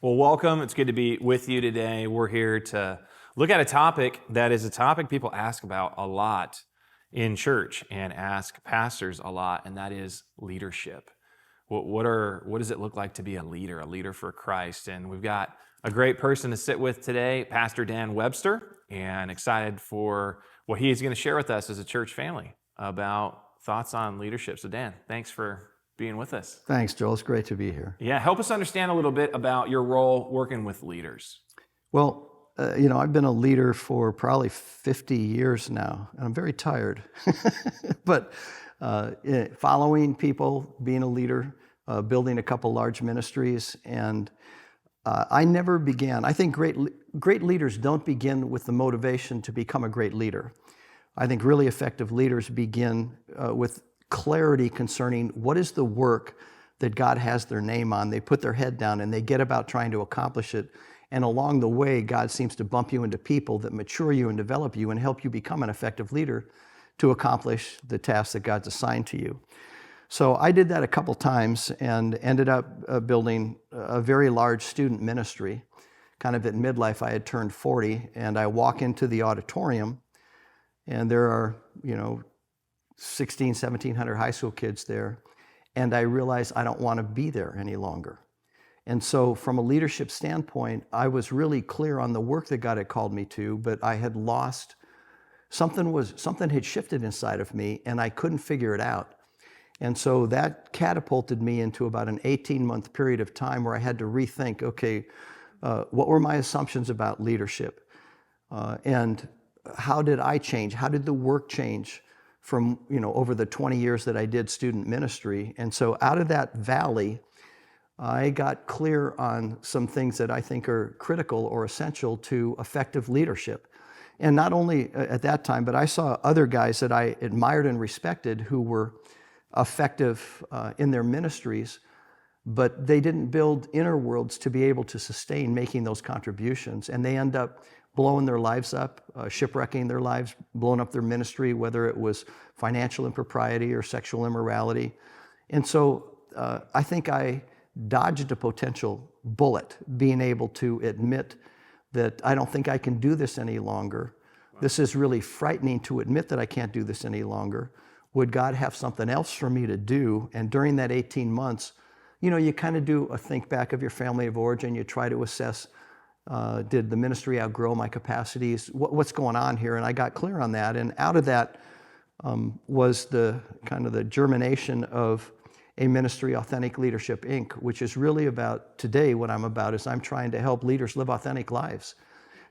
Well, welcome. It's good to be with you today. We're here to look at a topic that is a topic people ask about a lot in church and ask pastors a lot, and that is leadership. What does it look like to be a leader for Christ? And we've got a great person to sit with today, Pastor Dan Webster, and excited for what he's going to share with us as a church family about thoughts on leadership. So Dan, thanks for being with us. Thanks, Joel. It's great to be here. Yeah, help us understand a little bit about your role working with leaders. Well, I've been a leader for probably 50 years now, and I'm very tired. But following people, being a leader, building a couple large ministries, and I never began. I think great leaders don't begin with the motivation to become a great leader. I think really effective leaders begin with clarity concerning what is the work that God has their name on. They put their head down and they get about trying to accomplish it. And along the way, God seems to bump you into people that mature you and develop you and help you become an effective leader to accomplish the task that God's assigned to you. So I did that a couple times and ended up building a very large student ministry. Kind of at midlife, I had turned 40, and I walk into the auditorium, and there are, 1,700 high school kids there, and I realized I don't want to be there any longer. And so from a leadership standpoint, I was really clear on the work that God had called me to, but I had lost, something had shifted inside of me, and I couldn't figure it out. And so that catapulted me into about an 18-month period of time where I had to rethink, okay, what were my assumptions about leadership? And how did I change? How did the work change from, over the 20 years that I did student ministry? And so out of that valley, I got clear on some things that I think are critical or essential to effective leadership. And not only at that time, but I saw other guys that I admired and respected who were effective in their ministries, but they didn't build inner worlds to be able to sustain making those contributions. And they end up blowing their lives up, shipwrecking their lives, blowing up their ministry, whether it was financial impropriety or sexual immorality. And so I think I dodged a potential bullet, being able to admit that I don't think I can do this any longer. Wow. This is really frightening to admit that I can't do this any longer. Would God have something else for me to do? And during that 18 months, you kind of do a think back of your family of origin. You try to assess, did the ministry outgrow my capacities? What's going on here? And I got clear on that. And out of that was the kind of the germination of a ministry, Authentic Leadership, Inc., which is really about today. What I'm about is I'm trying to help leaders live authentic lives,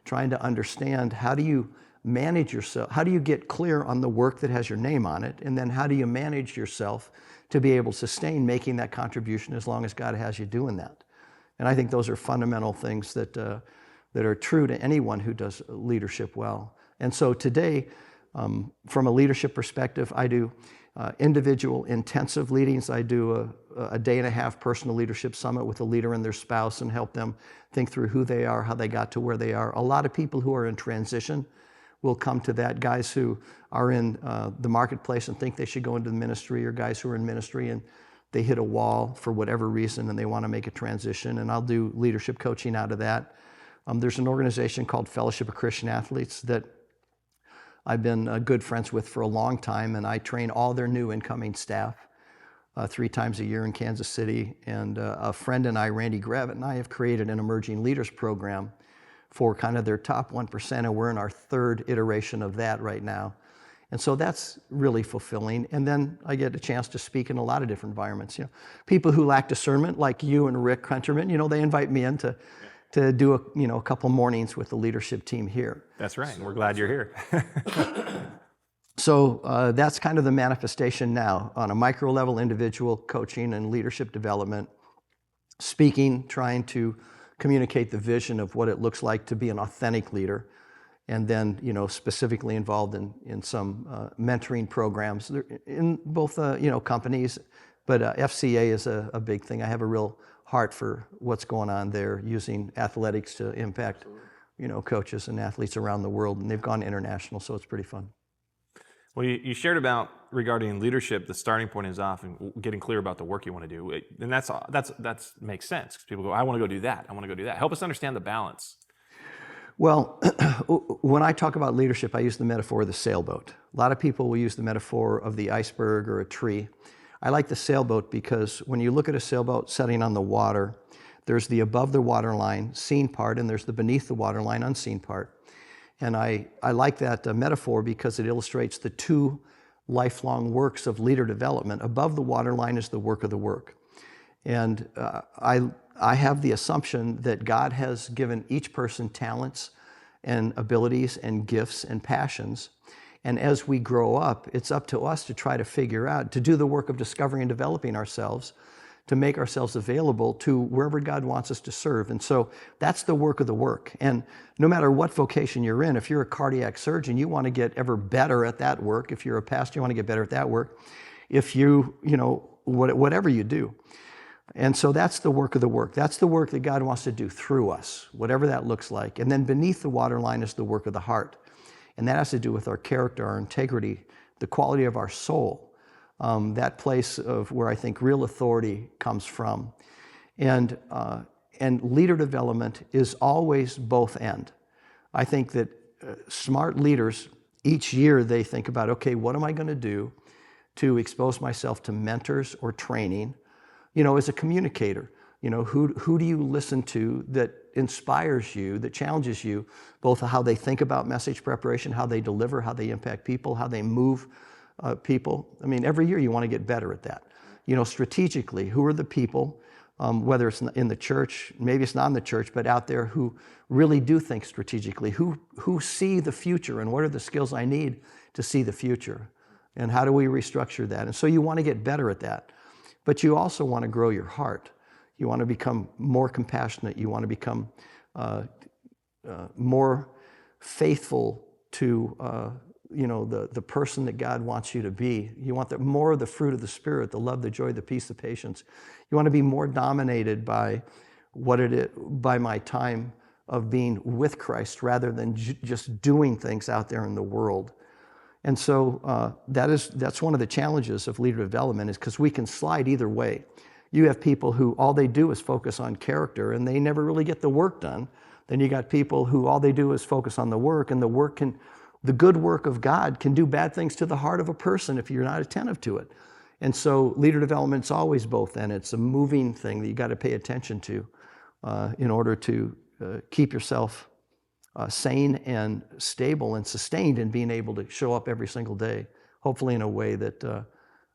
trying to understand how do you manage yourself, how do you get clear on the work that has your name on it, and then how do you manage yourself to be able to sustain making that contribution as long as God has you doing that. And I think those are fundamental things that are true to anyone who does leadership well. And so today, from a leadership perspective, I do individual intensive leadings. I do a day and a half personal leadership summit with a leader and their spouse and help them think through who they are, how they got to where they are. A lot of people who are in transition will come to that. Guys who are in the marketplace and think they should go into the ministry, or guys who are in ministry and they hit a wall for whatever reason and they want to make a transition, and I'll do leadership coaching out of that. There's an organization called Fellowship of Christian Athletes that I've been good friends with for a long time, and I train all their new incoming staff 3 times a year in Kansas City. And a friend and I, Randy Gravitt, and I have created an emerging leaders program for kind of their top 1%, and we're in our 3rd iteration of that right now. And so that's really fulfilling. And then I get a chance to speak in a lot of different environments. People who lack discernment, like you and Rick Hunterman, they invite me in to do a couple mornings with the leadership team here. That's right. And we're glad you're here. So that's kind of the manifestation now on a micro level, individual coaching and leadership development, speaking, trying to communicate the vision of what it looks like to be an authentic leader, and then specifically involved in some mentoring programs in both companies, but FCA is a big thing. I have a real heart for what's going on there, using athletics to impact coaches and athletes around the world, and they've gone international, so it's pretty fun. Well, you shared about regarding leadership, the starting point is often getting clear about the work you want to do. And that's makes sense because people go, I want to go do that. I want to go do that. Help us understand the balance. Well, when I talk about leadership, I use the metaphor of the sailboat. A lot of people will use the metaphor of the iceberg or a tree. I like the sailboat because when you look at a sailboat setting on the water, there's the above the waterline seen part, and there's the beneath the waterline unseen part. And I like that metaphor because it illustrates the two lifelong works of leader development. Above the waterline is the work of the work. And I have the assumption that God has given each person talents and abilities and gifts and passions. And as we grow up, it's up to us to try to figure out, to do the work of discovering and developing ourselves, to make ourselves available to wherever God wants us to serve. And so that's the work of the work. And no matter what vocation you're in, if you're a cardiac surgeon, you want to get ever better at that work. If you're a pastor, you want to get better at that work. If whatever you do. And so that's the work of the work. That's the work that God wants to do through us, whatever that looks like. And then beneath the waterline is the work of the heart. And that has to do with our character, our integrity, the quality of our soul, that place of where I think real authority comes from. And leader development is always both and. I think that smart leaders, each year they think about, okay, what am I going to do to expose myself to mentors or training? As a communicator, who do you listen to that inspires you, that challenges you, both how they think about message preparation, how they deliver, how they impact people, how they move people. I mean, every year you want to get better at that. Strategically, who are the people, whether it's in the church, maybe it's not in the church, but out there who really do think strategically, who see the future, and what are the skills I need to see the future, and how do we restructure that? And so you want to get better at that. But you also want to grow your heart. You want to become more compassionate. You want to become more faithful to the person that God wants you to be. You want more of the fruit of the Spirit, the love, the joy, the peace, the patience. You want to be more dominated by by my time of being with Christ rather than just doing things out there in the world. And so that's one of the challenges of leader development, is because we can slide either way. You have people who all they do is focus on character and they never really get the work done. Then you got people who all they do is focus on the work, and the good work of God can do bad things to the heart of a person if you're not attentive to it. And so leader development's always both, and it's a moving thing that you got to pay attention to in order to keep yourself sane and stable and sustained in being able to show up every single day, hopefully in a way that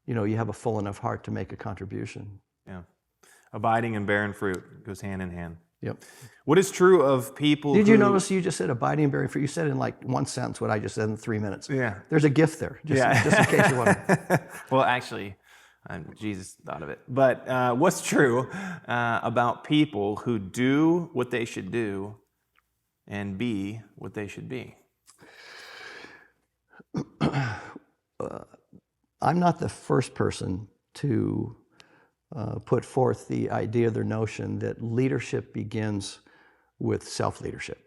you have a full enough heart to make a contribution. Yeah. Abiding and bearing fruit goes hand in hand. Yep. What is true of people Did you notice you just said abiding and bearing fruit? You said in like one sentence what I just said in 3 minutes. Yeah. There's a gift there, just in case you want to. Well, actually, Jesus thought of it. But what's true about people who do what they should do and be what they should be? I'm not the first person to put forth the idea, the notion that leadership begins with self-leadership.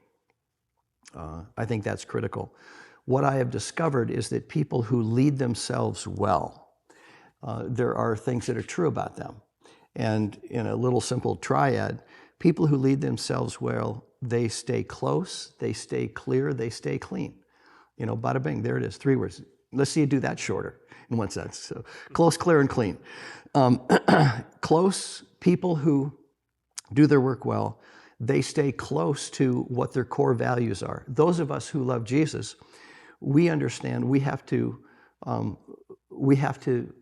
I think that's critical. What I have discovered is that people who lead themselves well, there are things that are true about them. And in a little simple triad, people who lead themselves well, they stay close, they stay clear, they stay clean. Bada bing, there it is, 3 words. Let's see you do that shorter in one sense. So close, clear, and clean. Close, people who do their work well, they stay close to what their core values are. Those of us who love Jesus, we understand we have to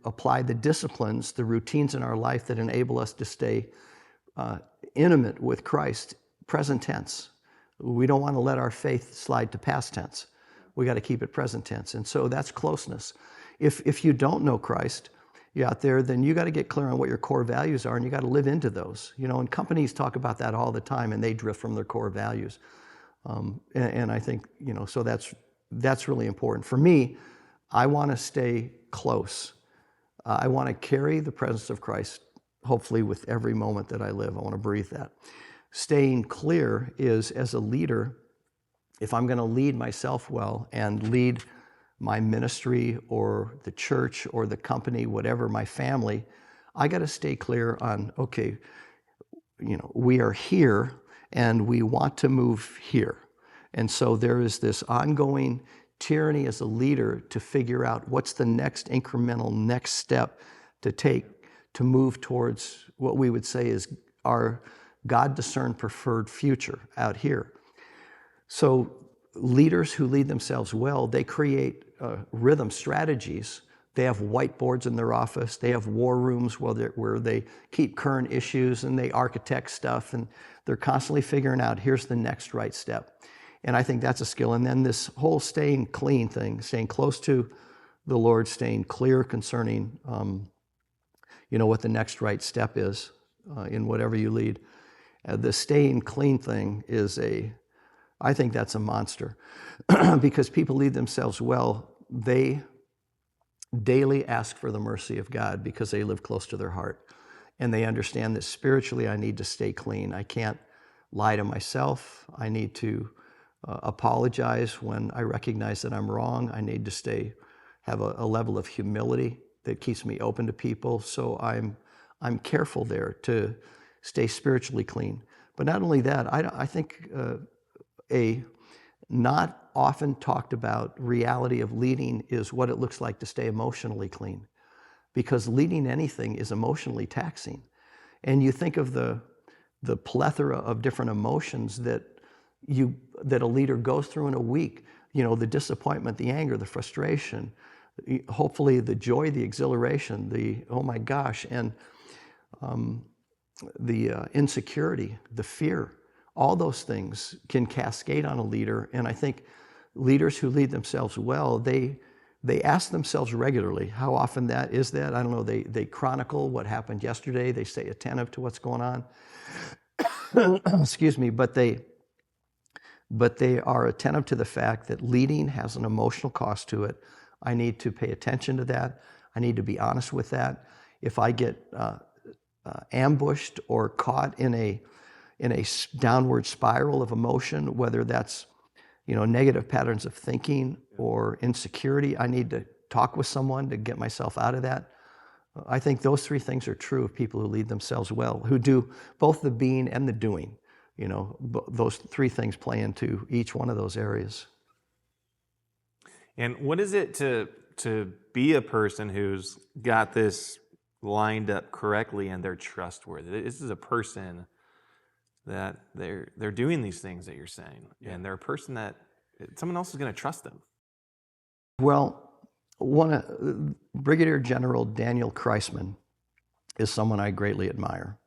apply the disciplines, the routines in our life that enable us to stay intimate with Christ, present tense. We don't want to let our faith slide to past tense. We got to keep it present tense. And so that's closeness. If you don't know Christ, you're out there, then you got to get clear on what your core values are, and you got to live into those. And companies talk about that all the time, and they drift from their core values. And I think, so that's really important. For me, I want to stay close. I want to carry the presence of Christ, hopefully with every moment that I live. I want to breathe that. Staying clear is, as a leader, if I'm going to lead myself well and lead my ministry or the church or the company, whatever, my family, I got to stay clear on, okay, we are here and we want to move here. And so there is this ongoing tyranny as a leader to figure out what's the next incremental next step to take to move towards what we would say is our God-discerned preferred future out here. So leaders who lead themselves well, they create rhythm strategies. They have whiteboards in their office. They have war rooms where they keep current issues and they architect stuff, and they're constantly figuring out, here's the next right step. And I think that's a skill. And then this whole staying clean thing, staying close to the Lord, staying clear concerning what the next right step is in whatever you lead. The staying clean thing I think that's a monster because people lead themselves well. They daily ask for the mercy of God because they live close to their heart. And they understand that spiritually I need to stay clean. I can't lie to myself. I need to apologize when I recognize that I'm wrong. I need to have a level of humility that keeps me open to people. So I'm careful there to stay spiritually clean. But not only that, I think a not often talked about reality of leading is what it looks like to stay emotionally clean, because leading anything is emotionally taxing. And you think of the plethora of different emotions that a leader goes through in a week, the disappointment, the anger, the frustration, hopefully the joy, the exhilaration, the oh my gosh, and the insecurity, the fear. All those things can cascade on a leader. And I think leaders who lead themselves well, they ask themselves regularly, how often that is that? I don't know, they chronicle what happened yesterday. They stay attentive to what's going on. Excuse me, but they are attentive to the fact that leading has an emotional cost to it. I need to pay attention to that. I need to be honest with that. If I get ambushed or caught in a downward spiral of emotion, whether that's negative patterns of thinking or insecurity, I need to talk with someone to get myself out of that. I think those three things are true of people who lead themselves well, who do both the being and the doing. Those three things play into each one of those areas. And what is it to be a person who's got this lined up correctly and they're trustworthy? This is a person that they're doing these things that you're saying, and they're a person that someone else is going to trust them. Well, Brigadier General Daniel Kreisman is someone I greatly admire.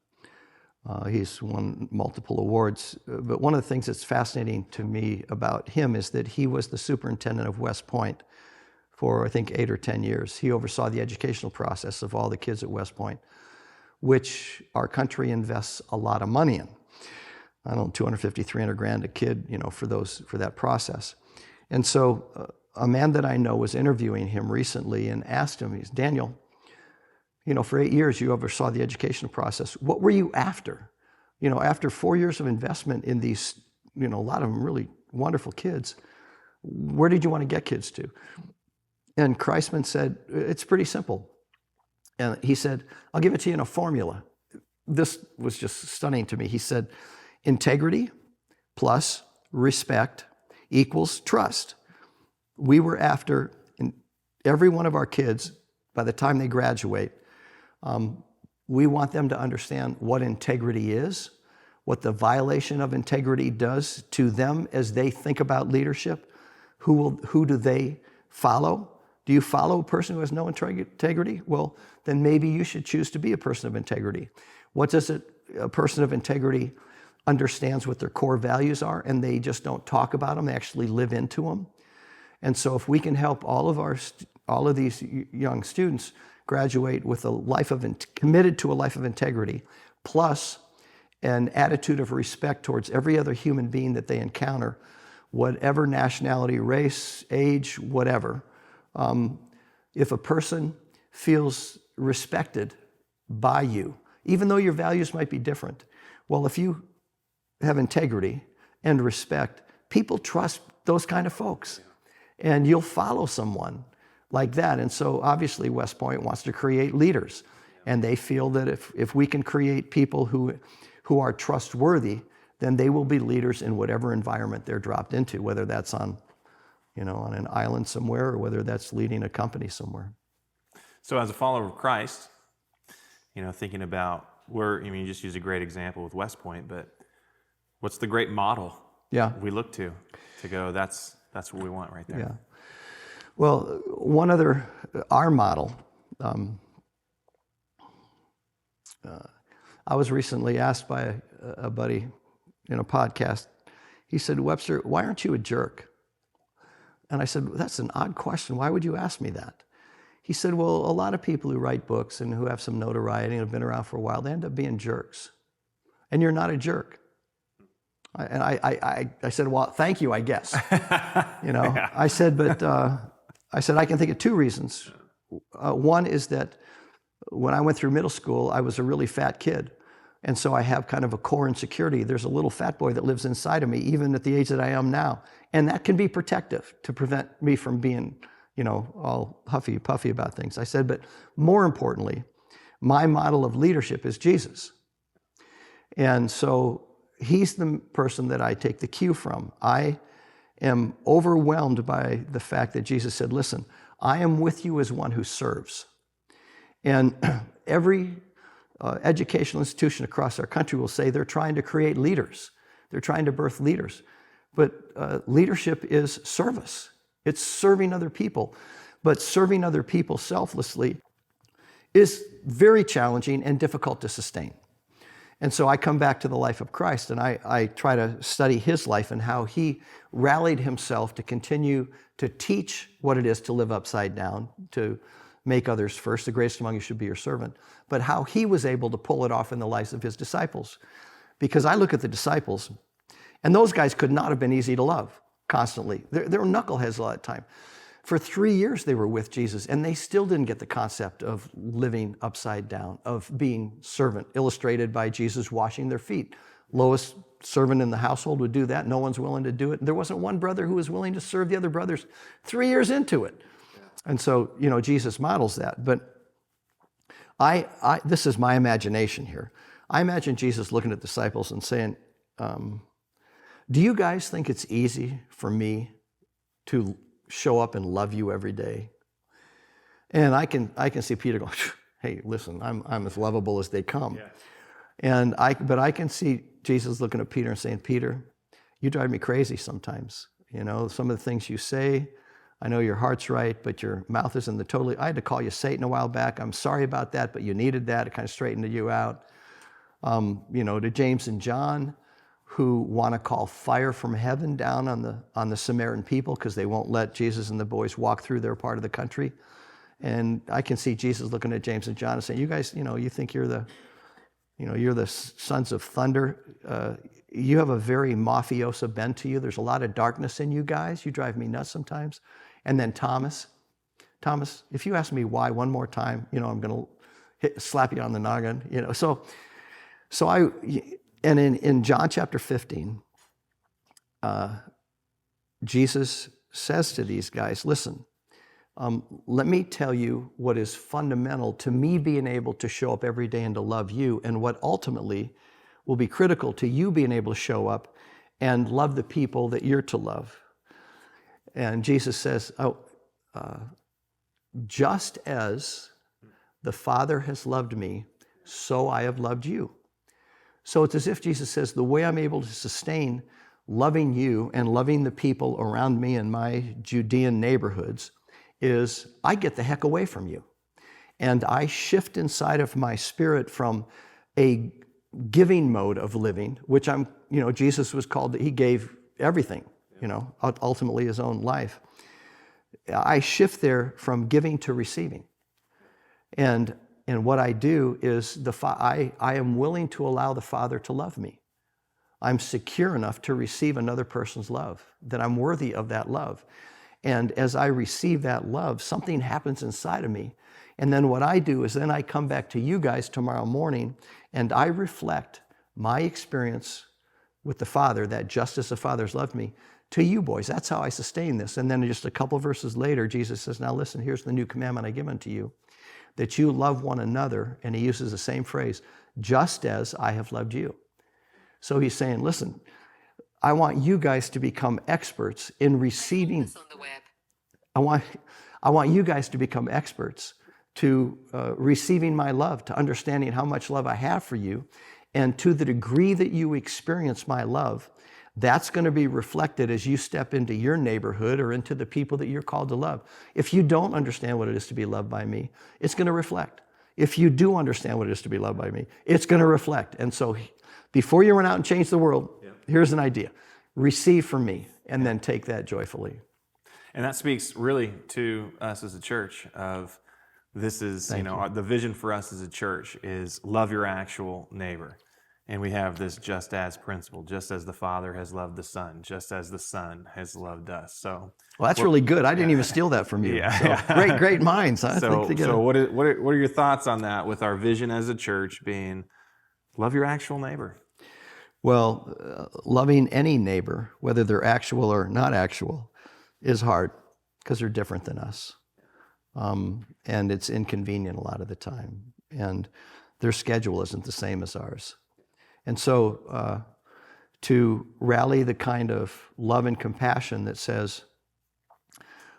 He's won multiple awards, but one of the things that's fascinating to me about him is that he was the superintendent of West Point for, I think, 8 or 10 years. He oversaw the educational process of all the kids at West Point, which our country invests a lot of money in. I don't know, 250, 300 grand a kid, for that process. And so a man that I know was interviewing him recently and asked him, he's, Daniel, for 8 years you oversaw the educational process. What were you after? After 4 years of investment in these, a lot of them really wonderful kids, where did you want to get kids to? And Kreisman said, it's pretty simple. And he said, I'll give it to you in a formula. This was just stunning to me. He said, integrity plus respect equals trust. We were after, in every one of our kids, by the time they graduate, we want them to understand what integrity is, what the violation of integrity does to them as they think about leadership. Who do they follow? Do you follow a person who has no integrity? Well, then maybe you should choose to be a person of integrity. What does a person of integrity understands what their core values are, and they just don't talk about them, they actually live into them. And so if we can help all of these young students graduate with committed to a life of integrity, plus an attitude of respect towards every other human being that they encounter, whatever nationality, race, age, whatever. If a person feels respected by you, even though your values might be different, well, if you have integrity and respect, people trust those kind of folks. And you'll follow someone like that. And so obviously West Point wants to create leaders. And they feel that if we can create people who are trustworthy, then they will be leaders in whatever environment they're dropped into, whether that's on an island somewhere or whether that's leading a company somewhere. So as a follower of Christ, thinking about you just use a great example with West Point, but what's the great model we look to go, that's what we want right there? Yeah. Well, our model, I was recently asked by a buddy in a podcast. He said, "Webster, why aren't you a jerk?" And I said, "That's an odd question. Why would you ask me that?" He said, "Well, a lot of people who write books and who have some notoriety and have been around for a while, they end up being jerks. And you're not a jerk." And I said, "Well, thank you, I guess." Yeah. I said, I can think of two reasons. One is that when I went through middle school, I was a really fat kid. And so I have kind of a core insecurity. There's a little fat boy that lives inside of me, even at the age that I am now. And that can be protective to prevent me from being, all huffy puffy about things. I said, but more importantly, my model of leadership is Jesus. And so he's the person that I take the cue from. I am overwhelmed by the fact that Jesus said, "Listen, I am with you as one who serves." And every educational institution across our country will say they're trying to create leaders. They're trying to birth leaders. But leadership is service. It's serving other people. But serving other people selflessly is very challenging and difficult to sustain. And so I come back to the life of Christ, and I try to study his life and how he rallied himself to continue to teach what it is to live upside down, to make others first. The greatest among you should be your servant. But how he was able to pull it off in the lives of his disciples. Because I look at the disciples, and those guys could not have been easy to love constantly. They were knuckleheads a lot of the time. For 3 years they were with Jesus, and they still didn't get the concept of living upside down, of being servant, illustrated by Jesus washing their feet. Lowest servant in the household would do that. No one's willing to do it. There wasn't one brother who was willing to serve the other brothers 3 years into it. And so, Jesus models that. But this is my imagination here. I imagine Jesus looking at the disciples and saying, do you guys think it's easy for me to show up and love you every day? And I can see Peter going, "Hey, listen, I'm as lovable as they come." Yeah. But I can see Jesus looking at Peter and saying, "Peter, you drive me crazy sometimes. Some of the things you say, I know your heart's right, but your mouth is in the totally. I had to call you Satan a while back. I'm sorry about that, but you needed that. It kind of straightened you out." To James and John, who want to call fire from heaven down on the Samaritan people because they won't let Jesus and the boys walk through their part of the country. And I can see Jesus looking at James and John and saying, "You guys, you think you're the sons of thunder. You have a very mafioso bent to you. There's a lot of darkness in you guys. You drive me nuts sometimes." And then Thomas, if you ask me why one more time, I'm going to slap you on the noggin. And in John chapter 15, Jesus says to these guys, "Listen, let me tell you what is fundamental to me being able to show up every day and to love you, and what ultimately will be critical to you being able to show up and love the people that you're to love." And Jesus says, "Just as the Father has loved me, so I have loved you." So it's as if Jesus says, the way I'm able to sustain loving you and loving the people around me in my Judean neighborhoods is I get the heck away from you. And I shift inside of my spirit from a giving mode of living, which Jesus was called, he gave everything, ultimately his own life. I shift there from giving to receiving. And what I do is I am willing to allow the Father to love me. I'm secure enough to receive another person's love, that I'm worthy of that love. And as I receive that love, something happens inside of me. And then what I do is then I come back to you guys tomorrow morning and I reflect my experience with the Father, that just as the Father's loved me, to you boys. That's how I sustain this. And then just a couple verses later, Jesus says, now listen, here's the new commandment I give unto you, that you love one another. And he uses the same phrase, just as I have loved you. So he's saying, listen, I want you guys to become experts in receiving. On the web. I want you guys to become experts to receiving my love, to understanding how much love I have for you. And to the degree that you experience my love, that's going to be reflected as you step into your neighborhood or into the people that you're called to love. If you don't understand what it is to be loved by me, it's going to reflect. If you do understand what it is to be loved by me, it's going to reflect. And so before you run out and change the world, here's an idea. Receive from me and then take that joyfully. And that speaks really to us as a church of this is, the vision for us as a church is love your actual neighbor. And we have this just as principle, just as the Father has loved the Son, just as the Son has loved us. So, well, that's really good. I didn't even steal that from you. Yeah. So, great minds. Huh? So what are your thoughts on that with our vision as a church being love your actual neighbor? Well, loving any neighbor, whether they're actual or not actual, is hard because they're different than us. And it's inconvenient a lot of the time. And their schedule isn't the same as ours. And so to rally the kind of love and compassion that says,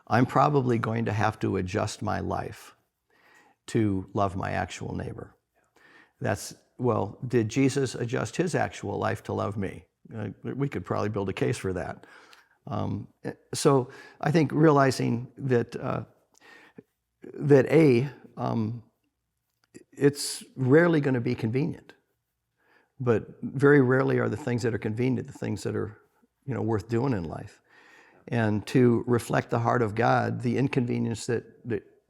I'm probably going to have to adjust my life to love my actual neighbor. Well, did Jesus adjust his actual life to love me? We could probably build a case for that. So I think realizing that it's rarely going to be convenient. But very rarely are the things that are convenient the things that are, worth doing in life. And to reflect the heart of God, the inconvenience that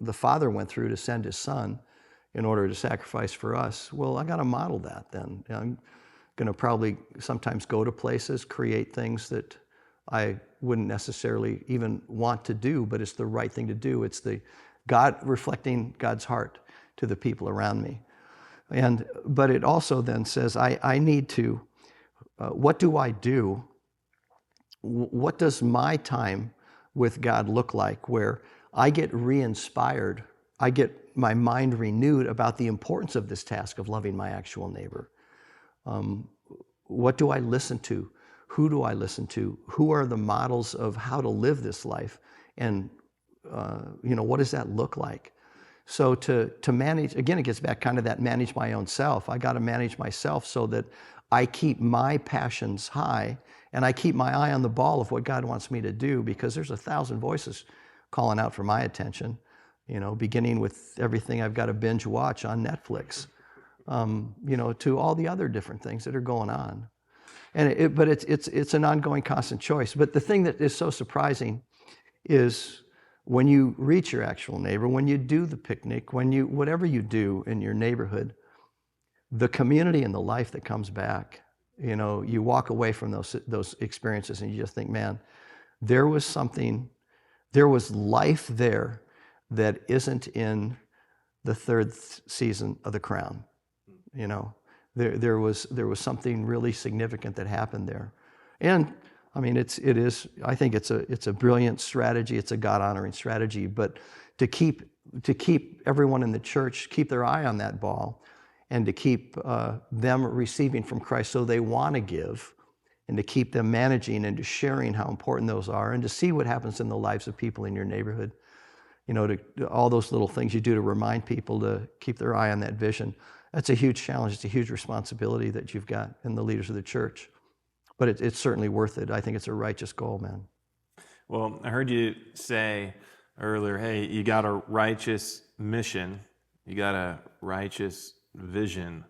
the Father went through to send his Son in order to sacrifice for us, well, I got to model that then. I'm going to probably sometimes go to places, create things that I wouldn't necessarily even want to do, but it's the right thing to do. It's the God reflecting God's heart to the people around me. But it also then says, I need to, what do I do? What does my time with God look like where I get re-inspired, I get my mind renewed about the importance of this task of loving my actual neighbor? What do I listen to? Who do I listen to? Who are the models of how to live this life? And, what does that look like? So to manage, again, it gets back kind of that manage my own self. I got to manage myself so that I keep my passions high and I keep my eye on the ball of what God wants me to do, because there's 1,000 voices calling out for my attention, beginning with everything I've got to binge watch on Netflix, to all the other different things that are going on. But it's an ongoing constant choice. But the thing that is so surprising is when you reach your actual neighbor, when you do the picnic, whatever you do in your neighborhood, the community and the life that comes back, you walk away from those experiences and you just think, man, there was life there that isn't in the third season of The Crown. There was something really significant that happened there. And I mean, I think it's a brilliant strategy. It's a God-honoring strategy. But to keep everyone in the church, keep their eye on that ball, and to keep them receiving from Christ so they want to give, and to keep them managing and to sharing how important those are, and to see what happens in the lives of people in your neighborhood. All those little things you do to remind people to keep their eye on that vision. That's a huge challenge. It's a huge responsibility that you've got in the leaders of the church. But it's certainly worth it. I think it's a righteous goal, man. Well, I heard you say earlier, hey, you got a righteous mission, you got a righteous vision.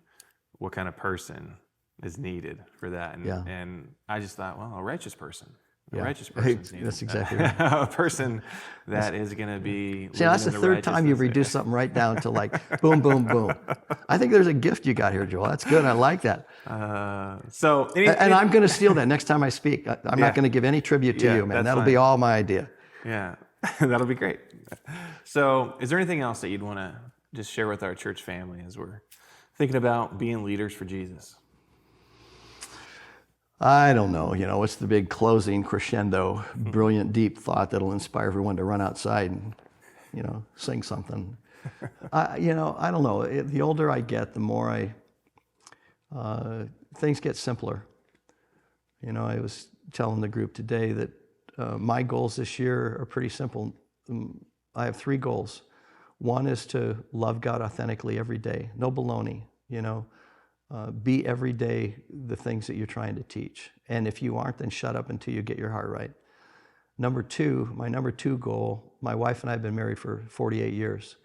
What kind of person is needed for that? And I just thought, well, a righteous person. A righteous person is needed. That's exactly right. A person that is going to be. See, that's the third time you've reduced something right down to like boom, boom, boom. I think there's a gift you got here, Joel. That's good. I like that. And I'm going to steal that next time I speak. I'm not going to give any tribute to you, man. That'll be all my idea. Yeah, that'll be great. So, is there anything else that you'd want to just share with our church family as we're thinking about being leaders for Jesus? I don't know, what's the big closing crescendo, brilliant, deep thought that'll inspire everyone to run outside and, sing something. I don't know. The older I get, the more things get simpler. I was telling the group today that my goals this year are pretty simple. I have 3 goals. One is to love God authentically every day. No baloney, be every day the things that you're trying to teach. And if you aren't, then shut up until you get your heart right. My number two goal, my wife and I have been married for 48 years.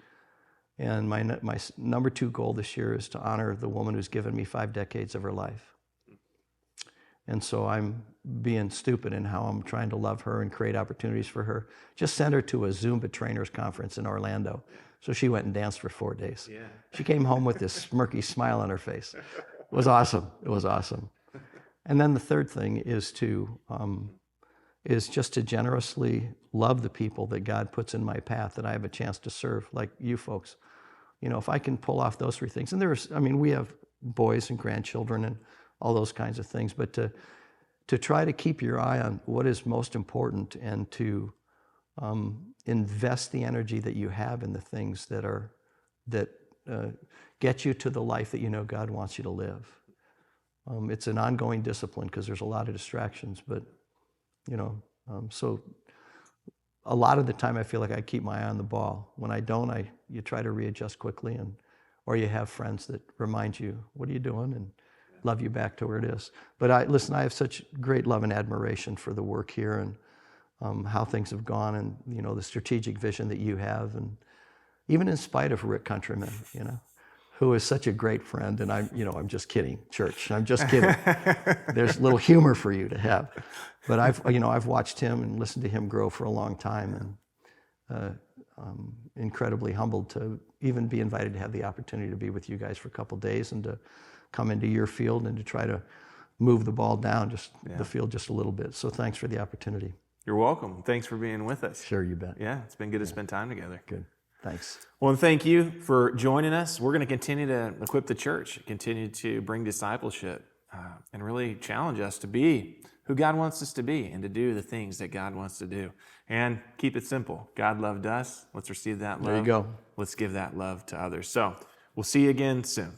And my number 2 goal this year is to honor the woman who's given me 5 decades of her life. And so I'm being stupid in how I'm trying to love her and create opportunities for her. Just sent her to a Zumba trainers conference in Orlando. So she went and danced for 4 days. Yeah. She came home with this smirky smile on her face. It was awesome. It was awesome. And then the third thing is just to generously love the people that God puts in my path that I have a chance to serve, like you folks. If I can pull off those 3 things, and we have boys and grandchildren and all those kinds of things, but to try to keep your eye on what is most important and to invest the energy that you have in the things that get you to the life that God wants you to live. It's an ongoing discipline because there's a lot of distractions, but so a lot of the time I feel like I keep my eye on the ball. When I don't, you try to readjust quickly, or you have friends that remind you, what are you doing? And love you back to where it is. But I have such great love and admiration for the work here and how things have gone and, the strategic vision that you have. And even in spite of Rick Countryman, who is such a great friend. And I'm just kidding, church. I'm just kidding. There's a little humor for you to have. But I've watched him and listened to him grow for a long time, and I'm incredibly humbled to even be invited to have the opportunity to be with you guys for a couple days and to come into your field and to try to move the ball down the field just a little bit. So thanks for the opportunity. You're welcome. Thanks for being with us. Sure, you bet. Yeah, it's been good to spend time together. Good. Thanks. Well, and thank you for joining us. We're going to continue to equip the church, continue to bring discipleship, and really challenge us to be who God wants us to be and to do the things that God wants to do. And keep it simple. God loved us. Let's receive that love. There you go. Let's give that love to others. So we'll see you again soon.